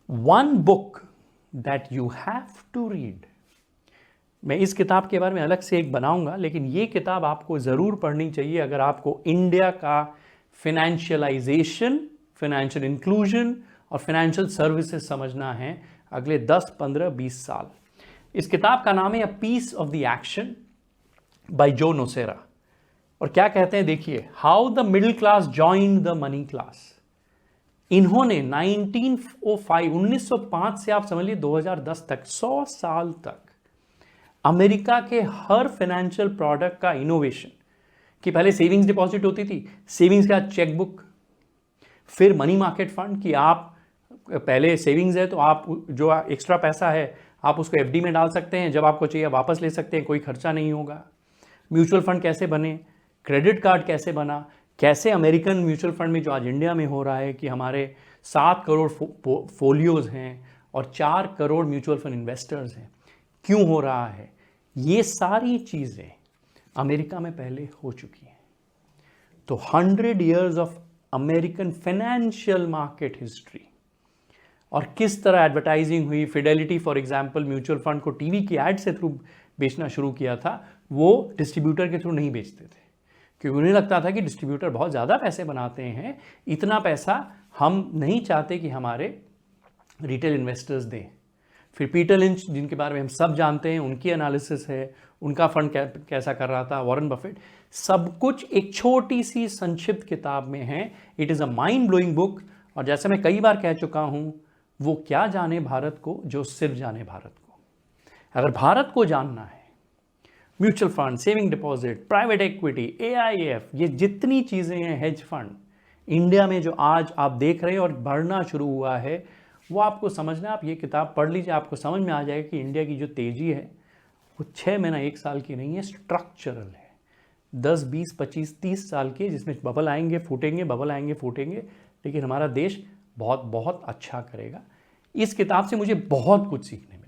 One book that you have to read. मैं इस किताब के बारे में अलग से एक बनाऊंगा, लेकिन ये किताब आपको ज़रूर पढ़नी चाहिए अगर आपको इंडिया का फिनेंशियलाइजेशन, फिनेंशियल इंक्लूजन और फिनेंशियल सर्विसेज समझना है अगले 10, 15, 20 साल। इस किताब का नाम है a piece of the action by Joe Nocera. और क्या कहते हैं देखिए, how the middle class joined the money class. इन्होंने 1905 से आप समझ लीजिए 2010 तक, 100 साल तक अमेरिका के हर फाइनेंशियल प्रोडक्ट का इनोवेशन, कि पहले सेविंग्स डिपॉजिट होती थी, सेविंग्स का चेकबुक, फिर मनी मार्केट फंड, कि आप पहले सेविंग्स है तो आप जो एक्स्ट्रा पैसा है आप उसको एफडी में डाल सकते हैं, जब आपको चाहिए वापस ले सकते हैं, कोई खर्चा नहीं होगा। म्यूचुअल फंड कैसे बने, क्रेडिट कार्ड कैसे बना, कैसे अमेरिकन म्यूचुअल फंड में जो आज इंडिया में हो रहा है कि हमारे 7 करोड़ फोलियोज हैं और 4 करोड़ म्यूचुअल फंड इन्वेस्टर्स हैं, क्यों हो रहा है, ये सारी चीज़ें अमेरिका में पहले हो चुकी हैं। तो 100 years of American financial market history, और किस तरह एडवर्टाइजिंग हुई। Fidelity for example mutual fund को टीवी की एड से थ्रू बेचना शुरू किया था, वो डिस्ट्रीब्यूटर के थ्रू नहीं बेचते थे, क्योंकि उन्हें लगता था कि डिस्ट्रीब्यूटर बहुत ज़्यादा पैसे बनाते हैं, इतना पैसा हम नहीं चाहते कि हमारे रिटेल इन्वेस्टर्स दें। फिर पीटर लिंच, जिनके बारे में हम सब जानते हैं, उनकी एनालिसिस है, उनका फंड कैसा कर रहा था, वॉरेन बफेट, सब कुछ एक छोटी सी संक्षिप्त किताब में है। It is a mind blowing book. और जैसे मैं कई बार कह चुका हूँ, वो क्या जाने भारत को जो सिर्फ जाने भारत को। अगर भारत को जानना है, mutual fund, saving deposit, private equity, AIF, ये जितनी चीज़ें हैं, हेज फंड, इंडिया में जो आज आप देख रहे हैं और बढ़ना शुरू हुआ है, वो आपको समझना। आप ये किताब पढ़ लीजिए, आपको समझ में आ जाएगा कि इंडिया की जो तेज़ी है वो 6 महीना 1 साल की नहीं है, स्ट्रक्चरल है। 10, 20, 25, 30 साल के, जिसमें बबल आएंगे फूटेंगे, बबल आएंगे फूटेंगे, लेकिन हमारा देश बहुत बहुत अच्छा करेगा। इस किताब से मुझे बहुत कुछ सीखने मिला।